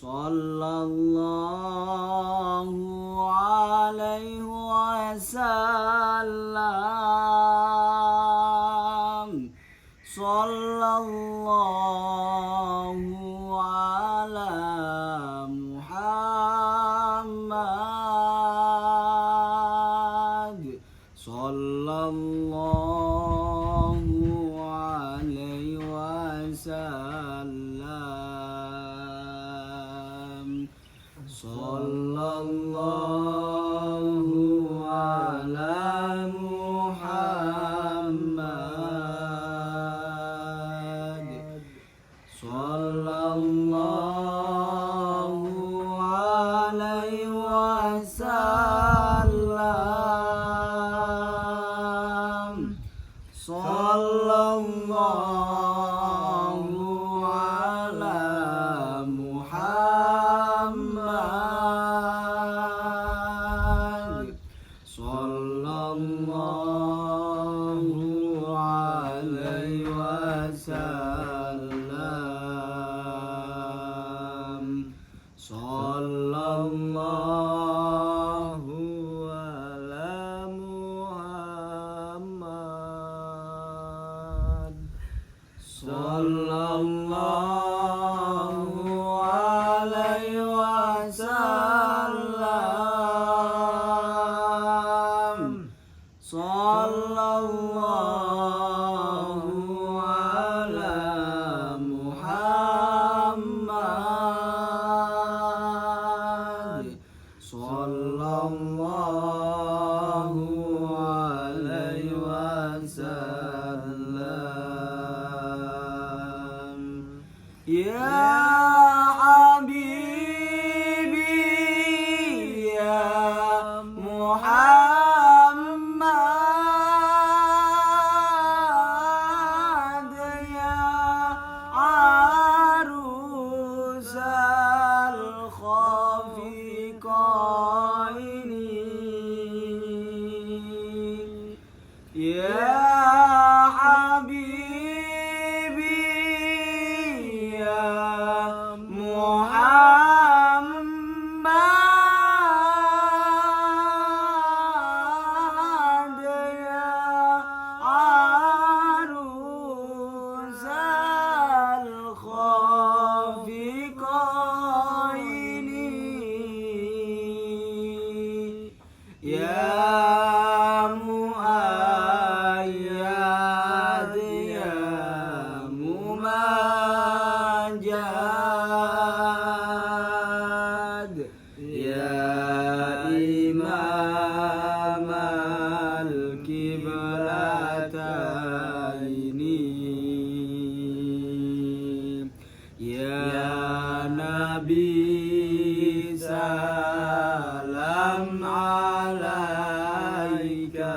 sallallahu alaihi wasallam, sallallahu ala Muhammad, sallallahu alaihi wasallam, sallallahu ala Muhammad, sallallahu alaihi wasallam, sallallahu ala Muhammad, sallallahu alaihi wasallam, sallallahu ala Muhammad, sallallahu alaihi wasallam, sallallahu ala Muhammad, sallallahu alaihi wasallam. Ya Habibi ya Muhammad, ya arusal khafiqaini, ya Habibi ya Muhammad, ya arusal khafiqaini, ya muayyad ya mumajjad, ya imam al-qiblataini, ya nabi salam alaika,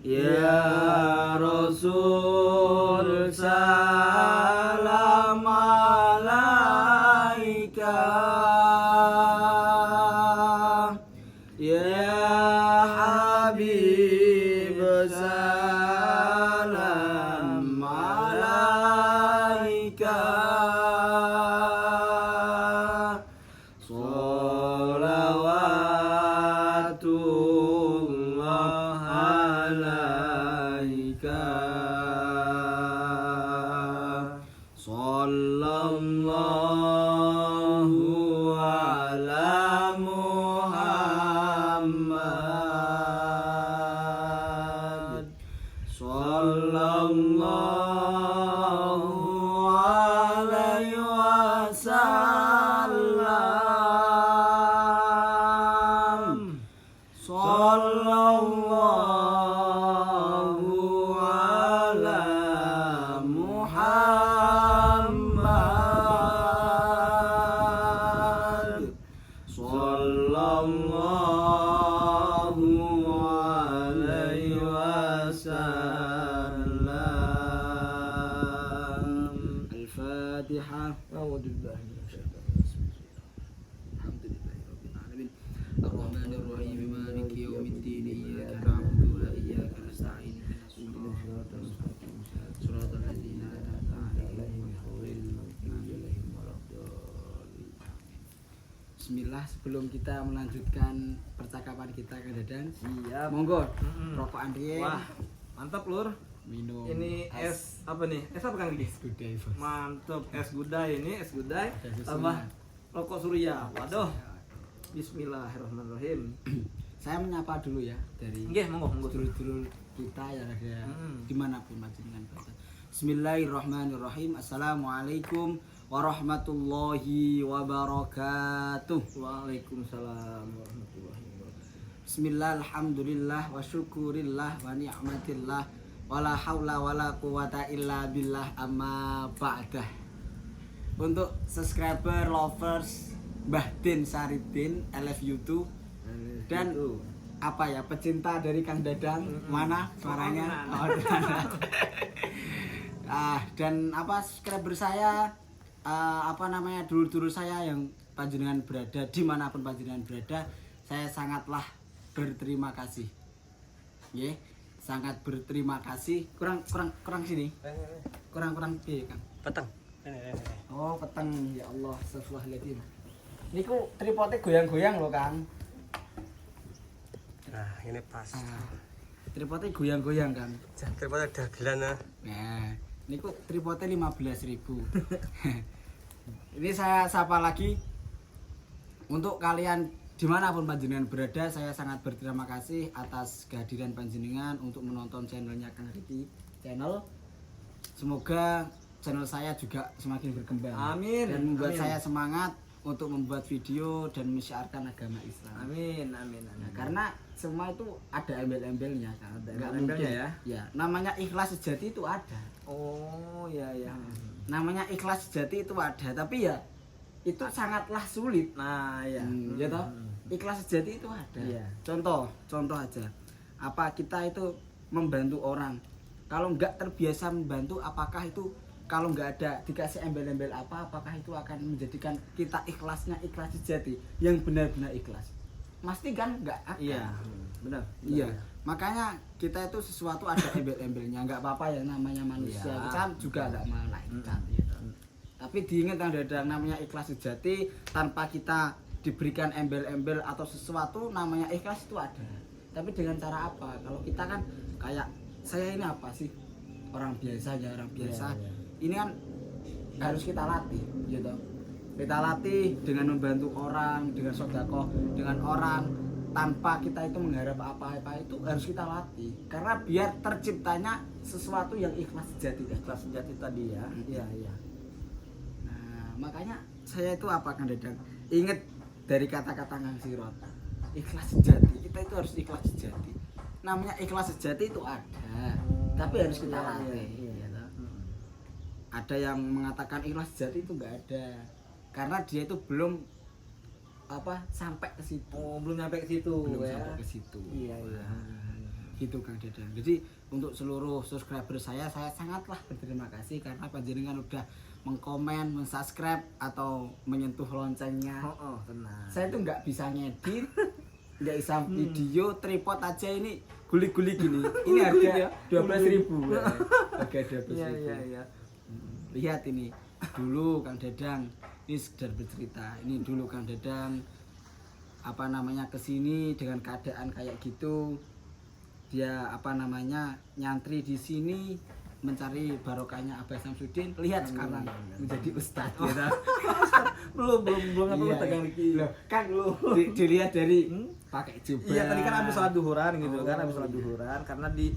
ya Rasul salam alaika, ya Habib salam alaika, sholawatullah alaika, sallallahu ala Muhammad, sallallahu alaihi wasallam, sallallahu ala Muhammad, sallallahu alaihi wasallam. Al-Fatihah. A'udzu billahi minasy syaithanir rajim. Alhamdulillahi rabbil alamin. Ar-Rahmanir Rahim, Maliki yaumiddin. Iyyaka na'budu wa iyyaka nasta'in. Ihdinas siratal mustaqim. Siratal ladzina an'amta 'alaihim ghairil maghdubi Bismillah, sebelum kita melanjutkan percakapan kita Kang Dadang. Siap. Monggo, rokokan riyen. Wah, mantap Lur. Minum. Ini es apa nih? Es apa Kang Diki? Es gudai, Bos. Mantap, es gudai ini, es gudai Ada susunya. tambah rokok surya. Waduh. Bismillahirrahmanirrahim. Saya menyapa dulu ya dari Nggih, monggo. dulur-dulur kita yang ada dimanapun panjenengan berada. Bismillahirrahmanirrahim. Assalamualaikum warahmatullahi wabarakatuh. Waalaikumsalam warahmatullahi wabarakatuh. Bismillah, alhamdulillah, wa syukurillah, wa ni'matillah, wa la hawla wa la quwata illa billah, amma ba'dah. Untuk subscriber, lovers, Mbah Din Saridin, I love you too. Dan apa ya, pecinta dari Kang Dadang, mana suaranya? Dan apa subscriber saya, dulur-dulur saya yang panjenengan berada dimanapun panjenengan berada, saya sangatlah berterima kasih. Nggih, sangat berterima kasih. Kurang sini. Kurang Kang. Peteng. Oh, peteng, ya Allah, astagfirullahaladzim. Niku tripodnya goyang-goyang loh, Kang. Nah, ini pas. Tripodnya goyang-goyang, Kang. Daripada dagelan nah. Nah, niku tripodnya 15.000. Ini saya sapa lagi untuk kalian dimanapun panjenengan berada. Saya sangat berterima kasih atas kehadiran panjenengan untuk menonton channelnya Kang Riki channel. Semoga channel saya juga semakin berkembang. Amin. Dan membuat Amin. saya semangat untuk membuat video dan menyiarkan agama Islam. Amin. Nah, karena semua itu ada embel-embelnya kan. Ada Nggak embel-embelnya mungkin. Ya, namanya ikhlas sejati itu ada. Oh, ya. Namanya ikhlas sejati itu ada, tapi ya itu sangatlah sulit. Nah, ya. Ya toh? Ikhlas sejati itu ada. Iya. Contoh aja. Apa kita itu membantu orang? Kalau nggak terbiasa membantu, apakah itu kalau nggak ada dikasih embel-embel apakah itu akan menjadikan kita ikhlas sejati yang benar-benar ikhlas? Pasti kan nggak akan. Iya. Benar. Iya, makanya kita itu sesuatu ada embel-embelnya, nggak apa-apa ya namanya manusia, Iya. kita juga nggak malaikat gitu. Tapi diingat ada namanya ikhlas sejati, tanpa kita diberikan embel-embel atau sesuatu, namanya ikhlas itu ada. Tapi dengan cara apa? Kalau kita kan kayak saya ini apa sih? Orang biasa aja, orang biasa. Iya. Ini kan harus kita latih gitu. Kita latih dengan membantu orang, dengan sedekah dengan orang, tanpa kita itu mengharap apa-apa itu harus kita latih, karena biar terciptanya sesuatu yang ikhlas sejati. Ikhlas sejati tadi ya. Iya. Nah, makanya saya itu apa Kang Dadang? Ingat dari kata-kata Kang Sirot, ikhlas sejati. Kita itu harus ikhlas sejati. Namanya ikhlas sejati itu ada, tapi harus kita latih. Iya. Ada yang mengatakan ikhlas sejati itu enggak ada, karena dia itu belum sampai ke situ. Oh, belum nyampe ke situ Belum ya. sampai ke situ. Iya. Gitu Kang Dadang. Jadi untuk seluruh subscriber saya sangatlah berterima kasih karena panjenengan udah mengkomen, mensubscribe atau menyentuh loncengnya. Oh, tenang. Saya tuh nggak bisa ngedit, nggak bisa video, tripod aja ini guli-guli gini. Ini harga 12.000. Harga 12.000. Iya. Lihat ini dulu Kang Dadang, ini sekedar bercerita. Ini dulu Kang Dadang kesini dengan keadaan kayak gitu. Dia nyantri di sini mencari barokahnya Abah Samsudin. Lihat sekarang menjadi ustadz ya. belum apa Iya, tegang Riki. Loh, kan belum. Dilihat dari pakai jubah. Iya, tadi kan habis sholat duhuran gitu kan, habis sholat duhuran karena di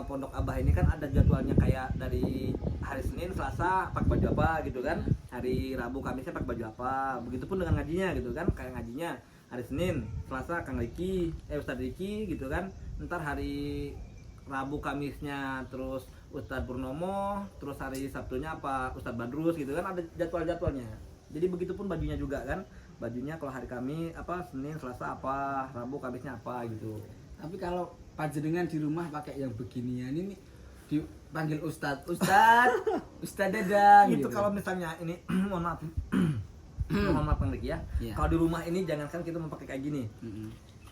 Pondok Abah ini kan ada jadwalnya kayak dari hari Senin, Selasa pakai baju apa gitu kan. Hari Rabu, Kamisnya pakai baju apa. Begitupun dengan ngajinya gitu kan, kayak ngajinya hari Senin, Selasa Kang Riki, Ustadz Riki gitu kan. Ntar hari Rabu, Kamisnya terus Ustadz Purnomo, terus hari Sabtunya Ustadz Badrus gitu kan, ada jadwal-jadwalnya. Jadi begitupun bajunya juga kan. Bajunya kalau hari Kamis Senin, Selasa Rabu, Kamisnya gitu. Tapi kalau panjenengan di rumah pakai yang beginian ini dipanggil Ustadz Dadang Itu gitu. kalau misalnya ini mohon maaf. Mohon maaf Kang Riki ya. Iya. Kalau di rumah ini jangankan kita mau pakai kayak gini.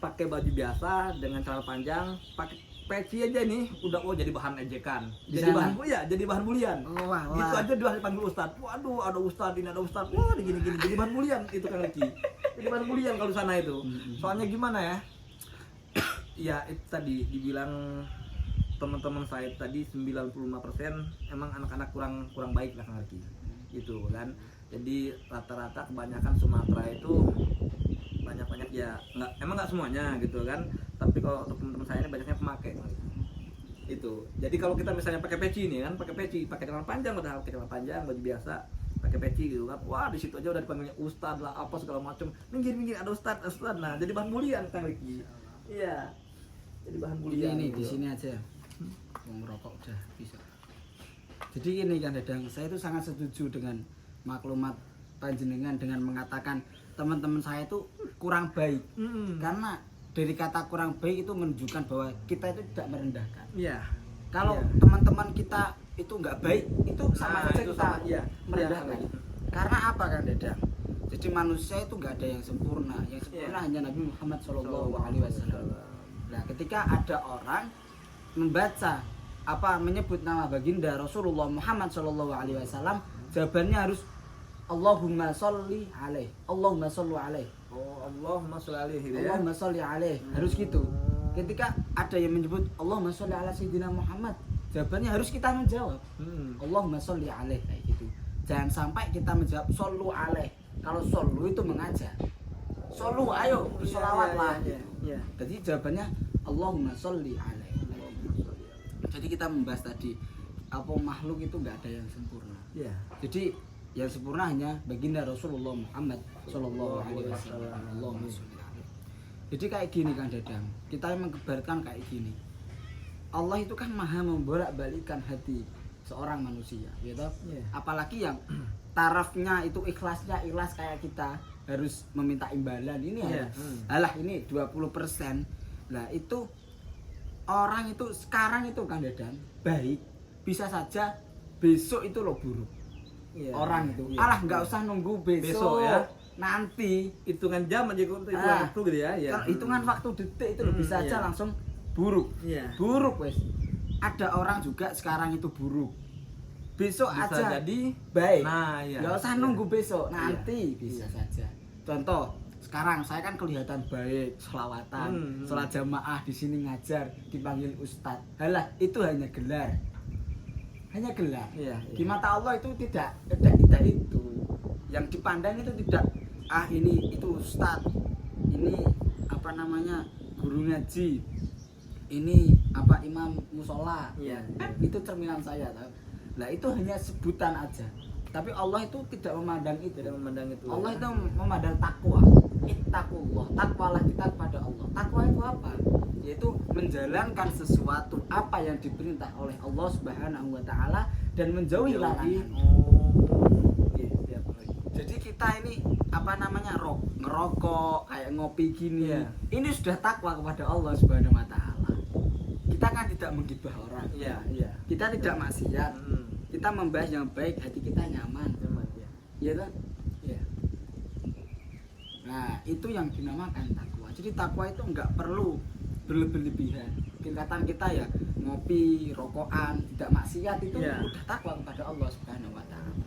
Pakai baju biasa dengan celana panjang, pakai peci aja nih udah jadi bahan ejekan. Jadi bahan bulian. Wah. Gitu aja udah dipanggil Ustadz. Waduh, ada Ustadz ini, ada Ustadz. Wah, gini jadi bahan bulian itu Kang Riki. Jadi bahan bulian kalau di sana itu. Soalnya gimana ya? Ya itu tadi dibilang teman-teman saya tadi 95% emang anak-anak kurang baik lah ngerti gitu kan. Jadi rata-rata kebanyakan Sumatera itu banyak ya nggak semuanya gitu kan, tapi kalau untuk teman-teman saya ini banyaknya pemakai itu. Jadi kalau kita misalnya pakai peci nih kan, pakai celana panjang, padahal pakai celana panjang baju biasa, pakai peci gitu kan, wah di situ aja udah dipanggilnya ustad lah apa segala macam, minggir ada ustad. Nah jadi bahan bulian Kang Riki. Iya, jadi bahan bulian Ini gitu. di sini aja mau ngerokok udah bisa. Jadi ini kan Dadang, saya itu sangat setuju dengan maklumat panjenengan dengan mengatakan teman-teman saya itu kurang baik. Karena dari kata kurang baik itu menunjukkan bahwa kita itu tidak merendahkan. Iya. Kalau Iya. teman-teman kita itu nggak baik, itu sama saja itu kita sama, iya. merendahkan. Iya. Karena apa kan Dadang? Jadi manusia itu nggak ada yang sempurna. Yang sempurna Iya. hanya Nabi Muhammad SAW. Nah, ketika ada orang membaca menyebut nama baginda Rasulullah Muhammad SAW, jawabannya harus Allahumma sholli alaih. Allahumma sholli alaih. Oh, Allahumma sholli alaihi ya. Allahumma sholli alaih. Harus gitu. Ketika ada yang menyebut Allahumma sholli ala sayyidina Muhammad, jawabannya harus kita menjawab Allahumma sholli alaih, kayak gitu. Jangan sampai kita menjawab shollu alaih. Kalau shollu itu mengajak. Shollu, ayo bersolawatlah. Iya. Jadi jawabannya Allahumma sholli alaih. Jadi kita membahas tadi makhluk itu nggak ada yang sempurna. Iya. Jadi yang sempurna hanya baginda Rasulullah Muhammad Sallallahu Alaihi Wasallam. Allahumma sholli alaihi. Jadi kayak gini kan Dadang, kita mengebarkan kayak gini. Allah itu kan maha membolak-balikkan hati seorang manusia, ya toh? Yeah. Apalagi yang tarafnya itu ikhlas kayak kita harus meminta imbalan ini ya. Alah ini 20%. Nah itu orang itu sekarang itu kan Dadang baik, bisa saja besok itu lo buruk. Iya, Orang itu iya. alah nggak usah nunggu besok ya. nanti Hitungan jam aja itu waktu gitu ya. Iya. kalau hitungan waktu detik itu lo bisa aja iya. langsung buruk. Iya. Buruk wes. Ada orang juga sekarang itu buruk, besok Bisa aja jadi baik. Nah, iya. nggak usah nunggu besok nanti Iya. bisa Iya. saja. Contoh sekarang saya kan kelihatan baik, selawatan, sholat jamaah di sini ngajar, dipanggil ustadz. Halah itu hanya gelar. Hanya gelar. Iya, Di iya. mata Allah itu tidak itu. Yang dipandang itu tidak ini itu ustadz. Ini guru ngaji. Ini imam musola. Iya, Kan iya. itu cerminan saya tahu. Nah, itu hanya sebutan aja. Tapi Allah itu tidak memandang itu. Tidak memandang itu. Allah itu memandang takwa. Ittaqullah, takwalah kita kepada Allah. Takwa itu apa? Yaitu menjalankan sesuatu apa yang diperintah oleh Allah Subhanahu wa taala dan menjauhi larangan. Iya. Jadi kita ini ngerokok, kayak ngopi gini. Iya. Ini sudah takwa kepada Allah Subhanahu wa taala. Kita kan tidak menggibah orang. Iya. Kita tidak maksiat. Hmm. Kita membahas yang baik, hati kita nyaman. Iya. Iya kan? Iya. Nah, itu yang dinamakan takwa. Jadi takwa itu nggak perlu berlebihan. Tingkatan kita ya ngopi, rokokan, tidak maksiat itu Iya. udah takwa kepada Allah Subhanahu wa taala.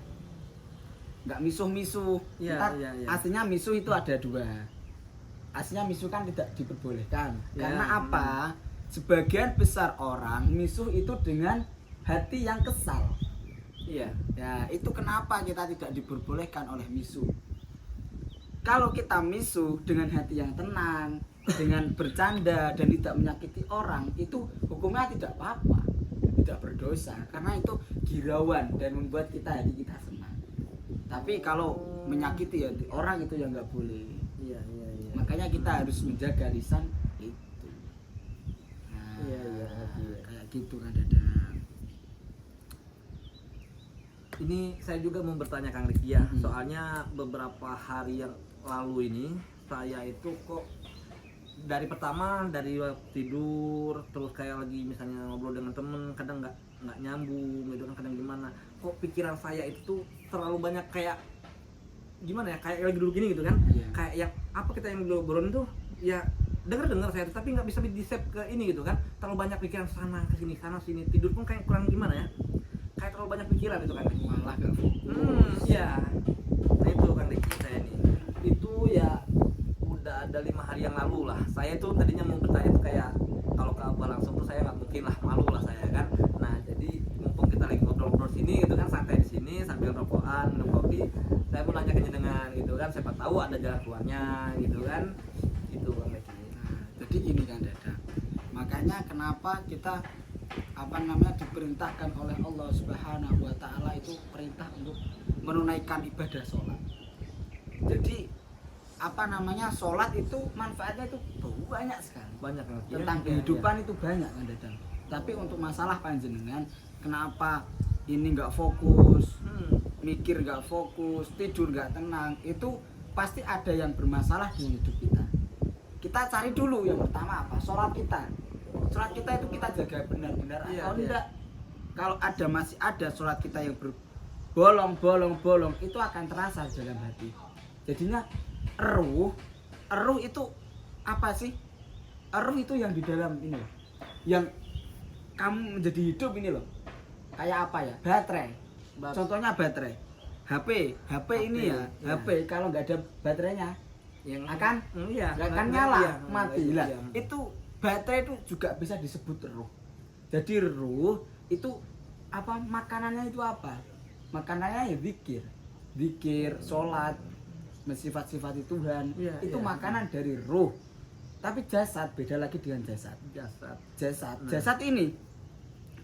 Nggak misuh-misuh. Iya, Ntar iya. aslinya misuh itu ada dua. Aslinya misuh kan tidak diperbolehkan. Iya, Karena apa? Sebagian besar orang misuh itu dengan hati yang kesal. Iya. Ya, itu kenapa kita tidak diperbolehkan oleh misuh. Kalau kita misuh dengan hati yang tenang, dengan bercanda dan tidak menyakiti orang, itu hukumnya tidak apa-apa, tidak berdosa, karena itu girauan dan membuat hati kita senang. Tapi kalau menyakiti hati orang itu yang nggak boleh. Iya. Makanya kita harus menjaga lisan itu. Nah, Iya. kayak gitu kan Dadang. Ini saya juga mau bertanya Kang Riki ya. Mhm. Soalnya beberapa hari yang lalu ini saya itu kok dari tidur terus kayak lagi misalnya ngobrol dengan temen kadang nggak nyambung gitu kan, kadang gimana kok pikiran saya itu terlalu banyak kayak gimana ya, kayak lagi dulu gini gitu kan. Iya. Kayak yang apa kita yang ngobrolin tuh ya dengar saya tapi nggak bisa di save ke ini gitu kan, terlalu banyak pikiran sana sini tidur pun kayak kurang gimana ya, kayak terlalu banyak pikiran itu kan. Malah nggak fokus. Iya. Nah itu kan Riki saya nih. Itu ya saya tuh tadinya mau bertanya tuh kayak kalau ke Abah langsung tuh saya nggak mungkin lah, malu lah saya kan. Nah jadi mumpung kita lagi ngobrol-ngobrol sini gitu kan, santai di sini sambil rokokan minum kopi, saya mau nanya ke jenengan gitu kan, siapa tahu ada jalan keluarnya gitu kan, gitu Bang Leki. Nah, jadi gini kan Dadang, makanya kenapa kita diperintahkan oleh Allah Subhanahu wa Ta'ala itu perintah untuk menunaikan ibadah sholat. Jadi sholat itu manfaatnya itu banyak sekali, Banyak banget tentang kehidupan itu banyak kan Dadang. Tapi untuk masalah panjenengan, kenapa ini nggak fokus, mikir nggak fokus, tidur nggak tenang, itu pasti ada yang bermasalah di hidup kita. Kita cari dulu yang pertama apa? Sholat kita. Sholat kita itu kita jaga benar-benar atau enggak. Kalau masih ada sholat kita yang berbolong-bolong itu akan terasa dalam hati. Jadinya eruh itu apa sih? Eruh itu yang di dalam ini loh, yang kamu menjadi hidup ini loh. Kayak apa ya? Baterai. Contohnya baterai. HP ini ya. HP kalau nggak ada baterainya yang akan nyala, mati lah. Itu baterai itu juga bisa disebut ruh. Jadi ruh itu apa? Makanannya itu apa? Makanannya ya zikir, sholat, sifat-sifat Tuhan. Itu makanan dari ruh. Tapi jasad beda lagi dengan jasad. Jasad ini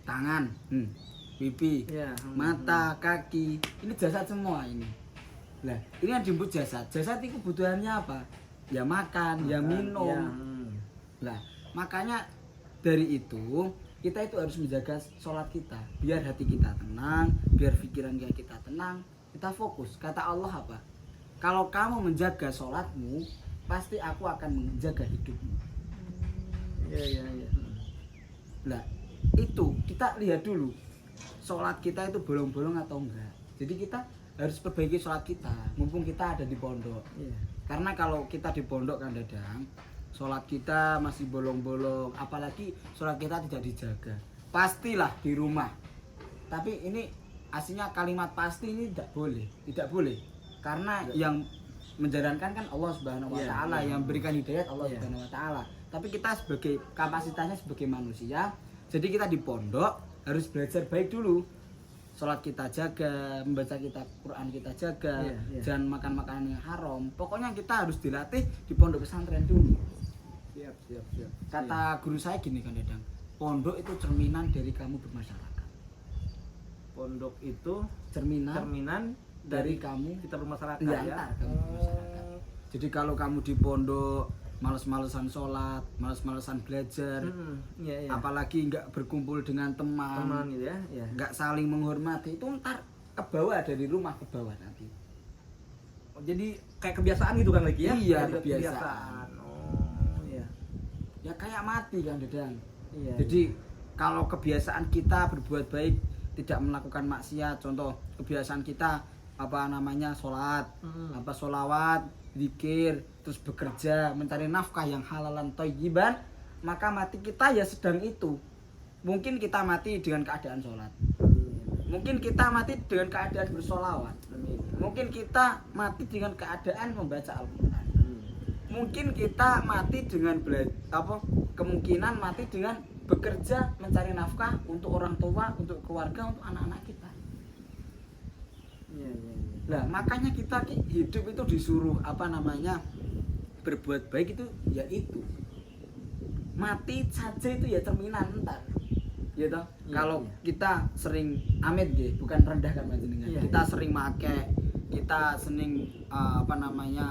tangan, pipi, mata, kaki, ini jasad semua ini. Lah, ini yang disebut jasad. Jasad itu kebutuhannya apa? Ya makan, ya minum. Lah, makanya dari itu kita itu harus menjaga sholat kita, biar hati kita tenang, biar pikiran kita tenang, kita fokus. Kata Allah apa? Kalau kamu menjaga sholatmu, pasti aku akan menjaga hidupmu. Lah, itu kita lihat dulu sholat kita itu bolong-bolong atau enggak. Jadi kita harus perbaiki sholat kita mumpung kita ada di pondok. Karena kalau kita di pondok kan Dadang, sholat kita masih bolong-bolong, apalagi sholat kita tidak dijaga, pastilah di rumah. Tapi ini aslinya kalimat pasti ini tidak boleh karena yang menjalankan kan Allah Subhanahu wa Ta'ala, yang berikan hidayat Allah Subhanahu wa Ta'ala. Tapi kita sebagai kapasitasnya sebagai manusia, jadi kita di pondok harus belajar baik dulu. Sholat kita jaga, membaca kitab Quran kita jaga, jangan makan makanan yang haram. Pokoknya kita harus dilatih di pondok pesantren dulu. Siap. Kata guru saya gini kan Dadang, pondok itu cerminan dari kamu bermasyarakat. Pondok itu cerminan dari kamu kita bermasyarakat kamu bermasyarakat. Jadi kalau kamu di pondok males-malesan sholat, males-malesan belajar, apalagi nggak berkumpul dengan teman gitu ya, nggak saling menghormati, itu ntar ke bawah, dari rumah ke bawah nanti. Jadi kayak kebiasaan gitu kan lagi ya? Iya, kebiasaan. Ya kayak mati kan Dadang. Jadi kalau kebiasaan kita berbuat baik, tidak melakukan maksiat, contoh kebiasaan kita sholat, sholawat, zikir, terus bekerja, mencari nafkah yang halalan thayyiban, maka mati kita ya sedang itu. Mungkin kita mati dengan keadaan sholat, mungkin kita mati dengan keadaan bersholawat, mungkin kita mati dengan keadaan membaca Al-Quran, mungkin kita mati dengan kemungkinan mati dengan bekerja mencari nafkah untuk orang tua, untuk keluarga, untuk anak-anak kita. Nah, makanya kita hidup itu disuruh berbuat baik itu ya itu. Mati saja itu ya cerminan entar. Ya toh? Kalau kita sering amit nggih, bukan rendahkan panjenengan. Kita sering make, kita sering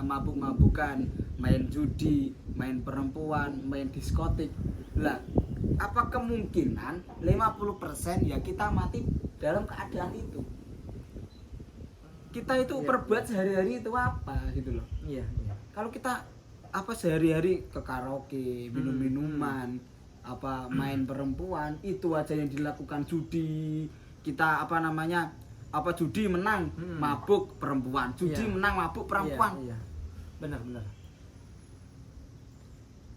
mabuk-mabukan, main judi, main perempuan, main diskotik. Lah, apa kemungkinan 50% ya kita mati dalam keadaan itu? Kita itu perbuat sehari-hari itu apa gitu loh. Kalau kita sehari-hari ke karaoke, minum-minuman, main perempuan, itu aja yang dilakukan. Judi, kita judi menang, mabuk perempuan, judi menang, mabuk perempuan. Benar.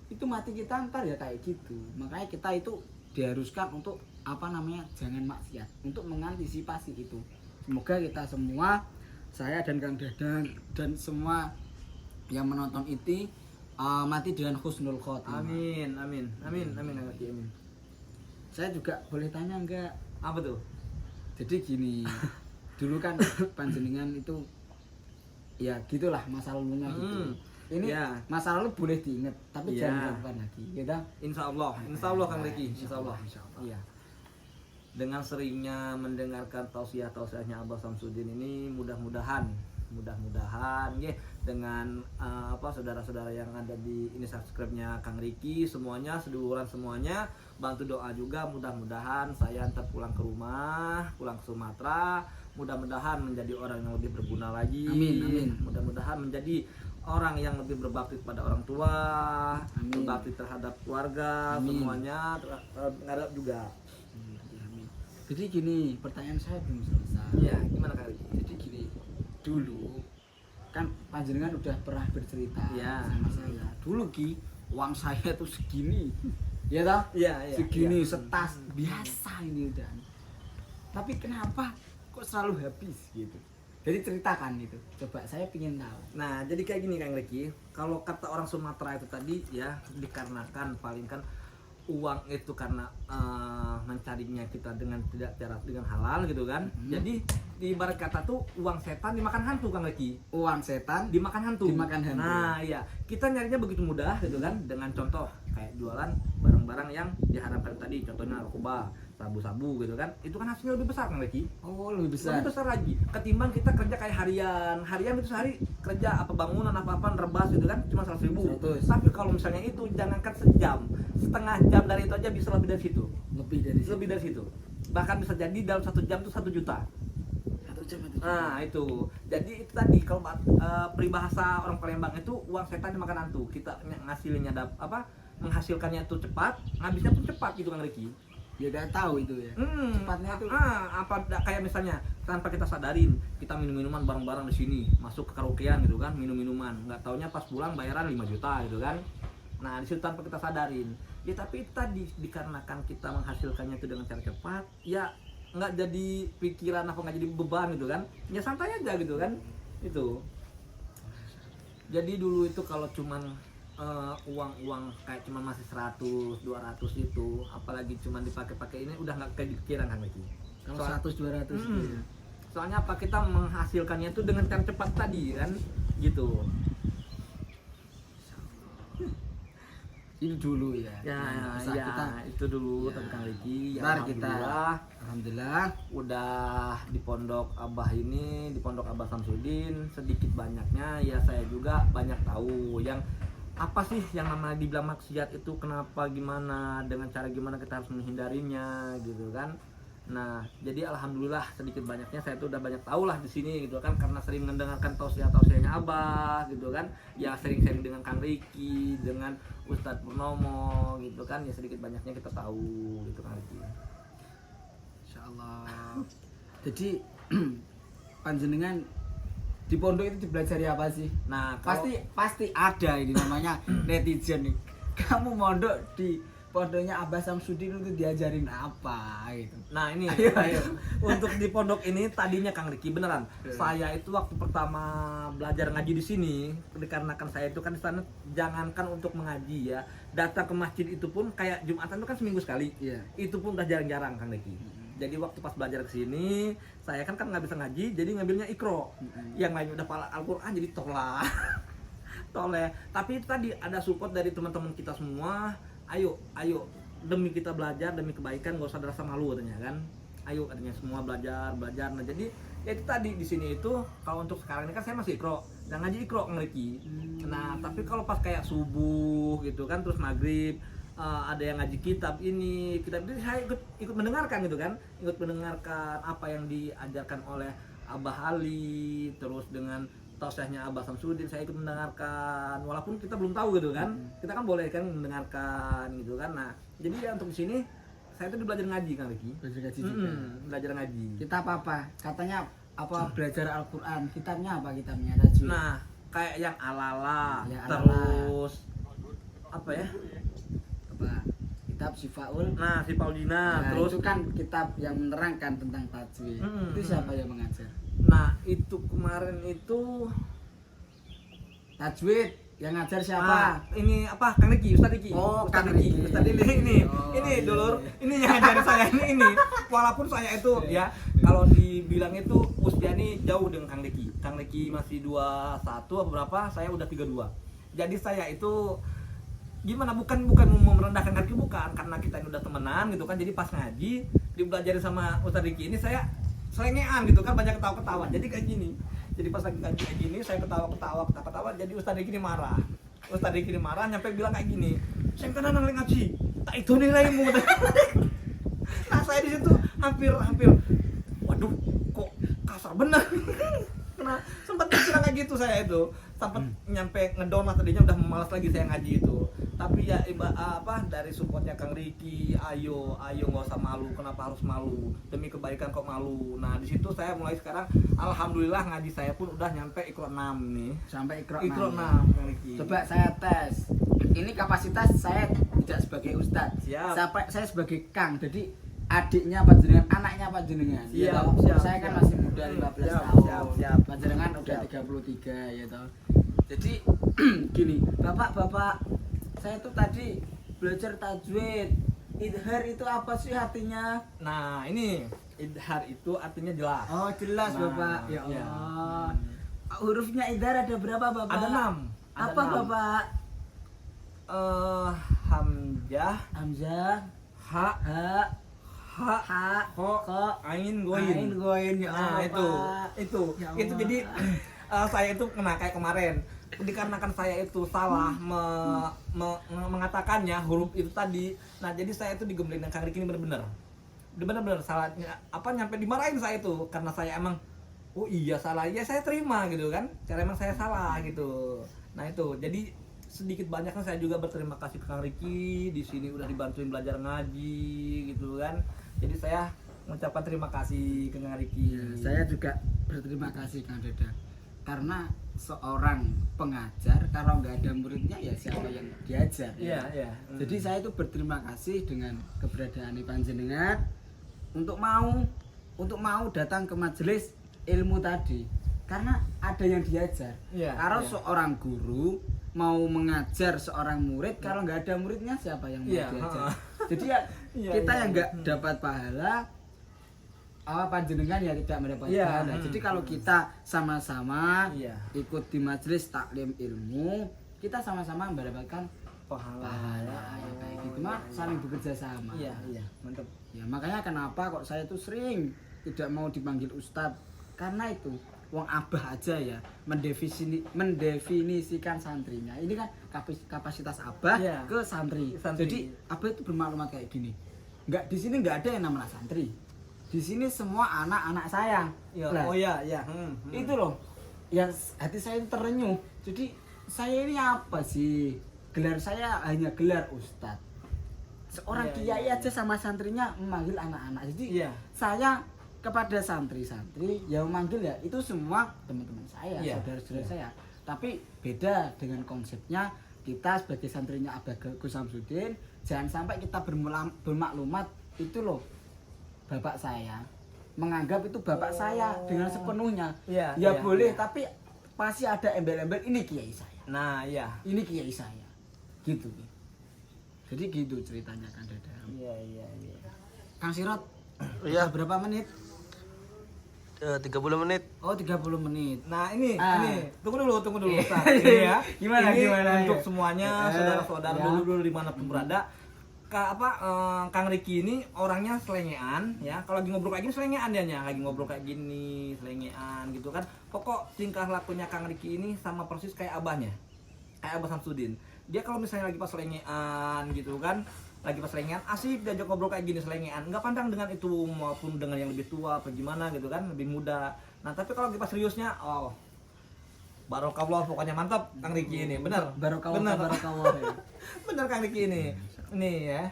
Itu mati kita ntar ya kayak gitu. Makanya kita itu diharuskan untuk jangan maksiat, untuk mengantisipasi itu. Semoga kita semua, saya dan Kang Dadang dan semua yang menonton itu mati dengan husnul khotimah. Amin, amin, amin, amin, amin. Saya juga boleh tanya enggak? Apa tuh? Jadi gini, dulu kan panjenengan itu ya gitulah masa lalunya gitu. Ini ya. masa lalu boleh diingat, tapi Ya. jangan dilakukan lagi, gitu. Insya Allah Kang Riki, Insya Allah. Iya. Dengan seringnya mendengarkan tausiah-tausiahnya Abah Samsudin ini, mudah-mudahan ya dengan saudara-saudara yang ada di ini subscribe-nya Kang Riki semuanya, seduluran semuanya bantu doa juga, mudah-mudahan saya ntar pulang ke rumah, pulang ke Sumatera, mudah-mudahan menjadi orang yang lebih berguna lagi. Amin. Mudah-mudahan menjadi orang yang lebih berbakti kepada orang tua, Amin. berbakti terhadap keluarga, Amin. semuanya terhadap juga. Amin. Jadi gini, pertanyaan saya belum selesai. Iya, gimana Kang Riki? Jadi gini, dulu kan panjenengan udah pernah bercerita Ya. sama saya. Dulu Ki, uang saya tuh segini. Ya toh? Iya, Segini iya. setas biasa ini udah. Tapi kenapa kok selalu habis gitu? Jadi ceritakan itu. Coba saya pingin tahu. Nah, jadi kayak gini Kang Riki, kalau kata orang Sumatera itu tadi ya, dikarenakan paling kan uang itu karena mencarinya kita dengan tidak cara dengan halal gitu kan. Jadi di ibarat kata tuh uang setan dimakan hantu Kang Riki. Uang setan Dimakan hantu. Dimakan hantu. Nah, iya. Kita nyarinya begitu mudah gitu kan, dengan contoh kayak jualan barang-barang yang diharapkan tadi, contohnya narkoba, sabu-sabu gitu kan. Itu kan hasilnya lebih besar Kang Riki. Oh, lebih besar. Lebih besar lagi ketimbang kita kerja kayak harian itu sehari kerja apa bangunan apa rebas gitu kan cuma 100.000. 100. Tapi kalau misalnya itu jangankan sejam, setengah jam dari itu aja bisa lebih dari situ. Lebih dari situ. Bahkan bisa jadi dalam 1 jam tuh 1 juta. 1 jam. Nah itu, jadi itu tadi kalau peribahasa orang Palembang itu uang setan dimakan hantu. Kita ngasilnya menghasilkannya itu cepat, ngabisnya pun cepat gitu Kang Riki. Ya udah tahu itu ya. Cepatnya tuh. Kayak misalnya tanpa kita sadarin kita minum-minuman bareng-bareng di sini, masuk ke karaokean gitu kan, minum-minuman, nggak taunya pas pulang bayaran 5 juta gitu kan. Nah di situ tanpa kita sadarin. Ya tapi itu tadi dikarenakan kita menghasilkannya itu dengan cara cepat, ya nggak jadi pikiran apa nggak jadi beban gitu kan, ya santai aja gitu kan. Itu jadi dulu itu kalau cuman uang kayak cuman masih 100, 200 itu, apalagi cuman dipakai-pakai ini udah nggak kepikiran kan lagi. Kalau 100 200 gitu ya. Soalnya apa, kita menghasilkannya itu dengan cara cepat tadi kan gitu. Itu dulu ya. Ya, Masa ya kita itu dulu ya. tentang Riki. Ya, Ntar kita alhamdulillah udah di pondok Abah ini, di pondok Abah Samsudin, sedikit banyaknya ya saya juga banyak tahu yang apa sih yang namanya dibilang maksiat itu, kenapa, gimana, dengan cara gimana kita harus menghindarinya gitu kan. Nah, jadi alhamdulillah sedikit banyaknya saya tuh udah banyak tahu lah di sini gitu kan, karena sering mendengarkan tausiah-tausiahnya Abah gitu kan. Ya sering-sering dengan Kang Riki, dengan Ustadz Purnomo gitu kan, ya sedikit banyaknya kita tahu gitu Kang Riki. Insyaallah. Jadi panjenengan di pondok itu dipelajari apa sih? Nah, Pasti ada ini namanya netizen nih. Kamu mondok di pondoknya Abah Samsudin itu diajarin apa gitu. nah ini Ayo. untuk di pondok ini tadinya Kang Riki beneran. Saya itu waktu pertama belajar ngaji di sini, dikarenakan saya itu kan di sana jangankan untuk mengaji ya, datang ke masjid itu pun kayak Jumatan itu kan seminggu sekali. Iya. Itu pun udah jarang-jarang Kang Riki. Jadi waktu pas belajar ke sini, saya kan nggak bisa ngaji, jadi ngambilnya ikro. Yang lain udah pala Al-Qur'an jadi toleh. Tapi itu tadi ada support dari teman-teman kita semua. Ayo demi kita belajar, demi kebaikan, gak usah ada rasa malu katanya kan. Ayo katanya semua belajar. Nah jadi ya itu tadi di sini itu kalau untuk sekarang ini kan saya masih ikro, dan ngaji ikro Riki. Nah tapi kalau pas kayak subuh gitu kan, terus maghrib ada yang ngaji kitab ini saya ikut mendengarkan gitu kan, ikut mendengarkan apa yang diajarkan oleh Abah Ali, terus dengan tausiahnya Abah Samsudin saya ikut mendengarkan, walaupun kita belum tahu gitu kan, kita kan boleh kan mendengarkan gitu kan. Nah jadi ya untuk di sini saya tuh belajar ngaji Kang Riki. Belajar ngaji juga. Belajar ngaji. Kita apa? Katanya apa belajar Al-Qur'an. Kitabnya apa kitabnya? Tajwid. Nah, kayak yang alala, Ya, terus apa ya? Apa? Kitab Syifaul. Nah, si Paulina, Nah, terus itu kan kitab yang menerangkan tentang tajwid. Itu siapa yang mengajar? nah, itu kemarin itu Tajwid Yang ngajar siapa? Ini apa? Kang Riki, Ustaz Riki. Oh, Ustaz Kang Riki. Riki. Ustaz ini. Oh, Ini iya, dulur. iya. Ini yang ngajarin saya ini. Walaupun saya itu ya kalau dibilang itu usianya jauh dengan Kang Riki. Kang Riki masih 21 apa berapa? Saya udah 32. Jadi saya itu gimana bukan mau merendahkan Kang Riki, bukan, karena kita ini udah temenan gitu kan. Jadi pas ngaji dipelajarin sama Ustaz Riki ini saya selengean gitu kan, banyak ketawa-ketawa. Jadi kayak gini. Jadi pas lagi ngaji kayak gini saya ketawa-ketawa. Jadi Ustaz Riki ini marah. Ustaz Riki ini marah nyampe bilang kayak gini. Saya tenan nang ngaji. Tak itu nilaimu. Nah, saya di situ hampir waduh, kok kasar bener. Karena sempat bilang kayak gitu saya itu. Sempat nyampe ngedown lah, tadinya udah malas lagi saya ngaji itu. Tapi ya dari supportnya Kang Riki, ayo nggak usah malu, kenapa harus malu, demi kebaikan kok malu. Nah di situ saya mulai sekarang alhamdulillah ngaji saya pun udah nyampe Iqra 6 nih, Sampai Iqra 6 6. Kang Riki. Coba saya tes. Ini kapasitas saya tidak sebagai ustadz. Siap. Saya sebagai Kang. Jadi adiknya panjenengan, anaknya panjenengan. Siap, Ya, toh? siap, Saya kan siap. masih muda 15 Siap, tahun. siap. Panjenengan udah Siap. 33 ya toh. Jadi gini, Bapak, saya tuh tadi belajar tajwid. Idhar itu apa sih artinya? Nah ini idhar itu artinya jelas. Oh, jelas Nah, Bapak. Ya iya. Allah. Hurufnya idhar ada berapa Bapak? Ada 6. Apa Bapak? Hamzah, Hamzah, ha, ha, kho, ain, goin. goin ya Nah Allah, itu Pak. Ya itu Allah. jadi saya itu kena kayak kemarin, dikarenakan saya itu salah mengatakannya huruf itu tadi. Nah jadi saya itu digembleng dengan Kang Riki ini bener-bener salahnya nyampe dimarahin saya itu karena saya emang oh iya salah ya, saya terima gitu kan, karena emang saya salah gitu. Nah itu jadi sedikit banyaknya saya juga berterima kasih ke Kang Riki, di sini udah dibantuin belajar ngaji gitu kan. Jadi saya mengucapkan terima kasih ke Kang Riki. Ya, saya juga berterima kasih Kang Dada, karena seorang pengajar kalau nggak ada muridnya ya siapa yang diajar. Iya. Jadi saya itu berterima kasih dengan keberadaan panjenengan untuk mau datang ke majelis ilmu tadi, karena ada yang diajar. Iya, Kalau iya. seorang guru mau mengajar seorang murid, kalau nggak ada muridnya siapa yang mau Iya, diajar? Jadi ya Iya, kita iya, yang nggak iya. dapat pahala, panjenengan ya tidak mendapat Iya, pahala. Jadi kalau kita sama-sama Iya. ikut di majelis taklim ilmu, kita sama-sama mendapatkan Pahala. pahala. Ya kayak gitu mah saling bekerja sama. Iya, mantap. Ya makanya kenapa kok saya tuh sering tidak mau dipanggil ustadz, karena itu wong abah aja ya mendefinisikan santrinya. Ini kan kapasitas abah Iya. ke santri. Santri. Jadi abah itu bermaklumat kayak gini. Di sini nggak ada yang namanya santri. Di sini semua anak-anak saya. Ya, Lah, oh iya. itu loh yang hati saya itu terenyuh. Jadi saya ini apa sih? Gelar saya hanya gelar ustadz. Seorang Iya, kiai iya, aja sama santrinya memanggil anak-anak. Jadi Iya. saya kepada santri-santri yang memanggil ya itu semua teman-teman saya, Iya, saudara-saudara iya. saya. Tapi beda dengan konsepnya, kita sebagai santrinya Abah Gus Samsudin, jangan sampai kita bermaklumat itu loh bapak saya, menganggap itu bapak saya dengan sepenuhnya. Iya, Ya iya, boleh, iya. tapi pasti ada embel-embel ini kiai saya. Nah, iya. Ini kiai saya. Gitu. Jadi gitu ceritanya Kang Dadang. Iya. Kang Sirot, Iya. udah berapa menit? 30 menit. Oh, 30 menit. Nah, ini tunggu dulu Ustaz. Iya. Ini ya. Gimana, ini gimana, untuk ya? semuanya, saudara-saudara Ya. dulu dimanapun berada. Kang Riki ini orangnya selengean ya. Kalau lagi ngobrol kayak gini selengean dia, lagi ngobrol kayak gini selengean gitu kan. Pokok tingkah lakunya Kang Riki ini sama persis kayak abahnya, kayak Abah Samsudin. Dia kalau misalnya lagi pas selengean gitu kan, lagi pas selengean asik diajak ngobrol kayak gini selengean, nggak pandang dengan itu maupun dengan yang lebih tua apa gimana gitu kan, lebih muda. Nah tapi kalau lagi pas seriusnya, oh barokallah, pokoknya mantap Kang Riki ini, bener Barokallah, barokallah. Ya. bener Kang Riki ini ya.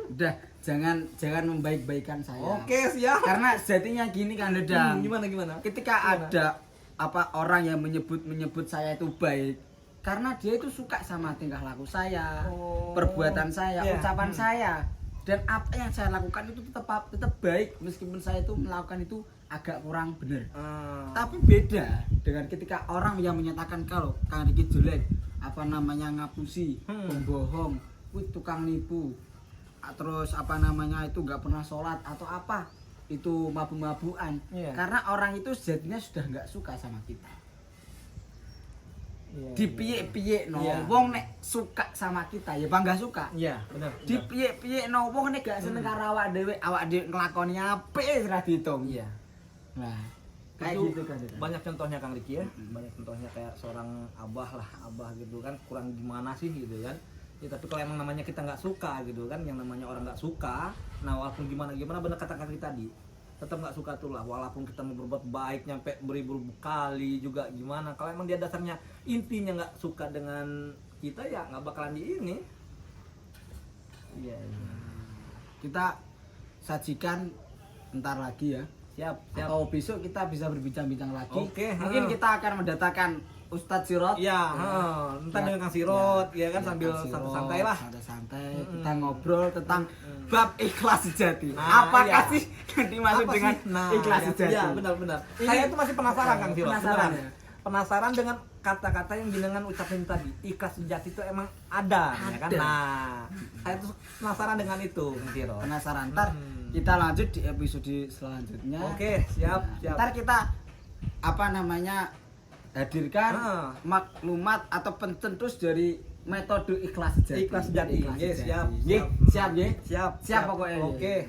Udah, jangan membaik-baikan saya. Oke siap. Karena sejatinya gini Kang Dadang. Gimana? Ketika Gimana? ada orang yang menyebut saya itu baik, karena dia itu suka sama tingkah laku saya, Oh. perbuatan saya, Iya. ucapan saya, dan apa yang saya lakukan itu tetap baik meskipun saya itu melakukan itu agak kurang bener. Ah. Tapi beda dengan ketika orang yang menyatakan kalau Kang Riki jelek, apa namanya ngapusi, pembohong, tukang nipu, terus apa namanya itu nggak pernah sholat atau apa, itu mabuk-mabukan. Iya. Karena orang itu sejatinya sudah nggak suka sama kita. Iya, Dipiye-piye no, Iya. wong nek suka sama kita ya bangga suka. Iya, benar. Dipiye-piye no, wong nek gak seneng karo awak dhewe nglakoni apik ora dihitung. Iya. Nah, kayak Itu gitu kan. banyak contohnya Kang Riki ya, banyak contohnya kayak seorang abah gitu kan, kurang gimana sih gitu kan ya. Tapi kalau emang namanya kita nggak suka gitu kan, yang namanya orang nggak suka, nah walaupun gimana bener kata Kang Riki tadi, tetap nggak suka tuh lah, walaupun kita mau berbuat baik nyampe beribu kali juga gimana, kalau emang dia dasarnya intinya nggak suka dengan kita ya nggak bakalan di ini. Iya. Kita sajikan entar lagi ya. Siap. Atau besok kita bisa berbincang-bincang lagi. Oke, Mungkin kita akan mendatangkan Ustadz Sirot. Ya, entar dengan Kang Sirot, ya kan, sambil Kang Sirot, santai lah. Santai-santai kita ngobrol tentang bab ikhlas sejati. Nah, Apakah iya. sih yang dimaksud Apa dengan sih? Nah, ikhlas sejati? Iya, benar. Ini- Saya itu masih penasaran Kang Sirot. Penasaran beneran. ya? Penasaran dengan kata-kata yang jenengan ucapin tadi. Ikhlas sejati itu emang ada, ya kan? Ada. Nah, saya tuh penasaran dengan itu, Kang Sirot. Penasaran? Ntar kita lanjut di episode selanjutnya. Oke, siap. Ntar kita apa namanya hadirkan Ah. maklumat atau pencetus dari metode ikhlas sejati. Ikhlas sejati. Yes, siap. Ye, siap ya. Siap. Pokoknya. Oke.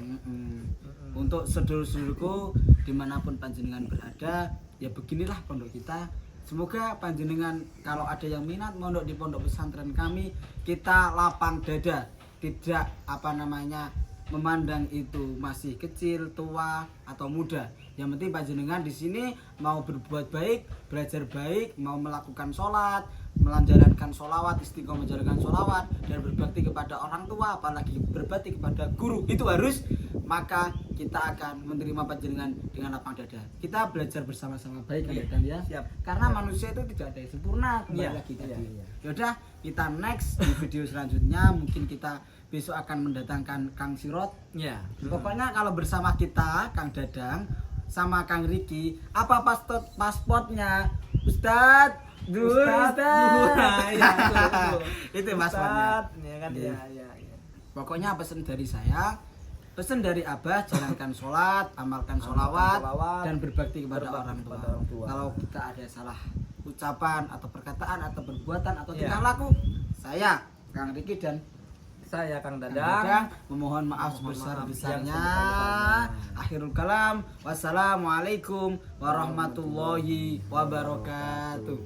Untuk sedulur-sedulurku dimanapun panjenengan berada, ya beginilah pondok kita. Semoga panjenengan kalau ada yang minat mondok di pondok pesantren kami, kita lapang dada, tidak apa namanya memandang itu masih kecil, tua atau muda. Yang penting panjenengan di sini mau berbuat baik, belajar baik, mau melakukan sholat, melanjarankan sholawat, istiqomah menjalankan sholawat, dan berbakti kepada orang tua, apalagi berbakti kepada guru, itu harus. Maka kita akan menerima panjenengan dengan lapang dada. Kita belajar bersama-sama baik kan ya. Siap. Karena manusia itu tidak ada yang sempurna, kembali Iya, lagi tadi. iya. Yaudah, kita next di video selanjutnya. Mungkin kita besok akan mendatangkan Kang Sirot. Ya. Pokoknya kalau bersama kita, Kang Dadang sama Kang Riki, apa pasportnya? Ustadz, Ustadz. Ya, betul. Itu pasportnya. Ustadz, ya kan? Iya. Ya. Pokoknya pesan dari saya, pesan dari Abah, jalankan sholat, amalkan sholawat, sholawat, dan berbakti kepada berbakti orang kepada tua. orang tua. Kalau kita ada salah ucapan atau perkataan atau perbuatan atau Iya. tingkah laku, saya Kang Riki dan Saya Kang Kang Dadang. Dadang memohon maaf Mohon maaf sebesar-besarnya. yang sebesar-besarnya. Akhirul kalam, wassalamualaikum warahmatullahi wabarakatuh.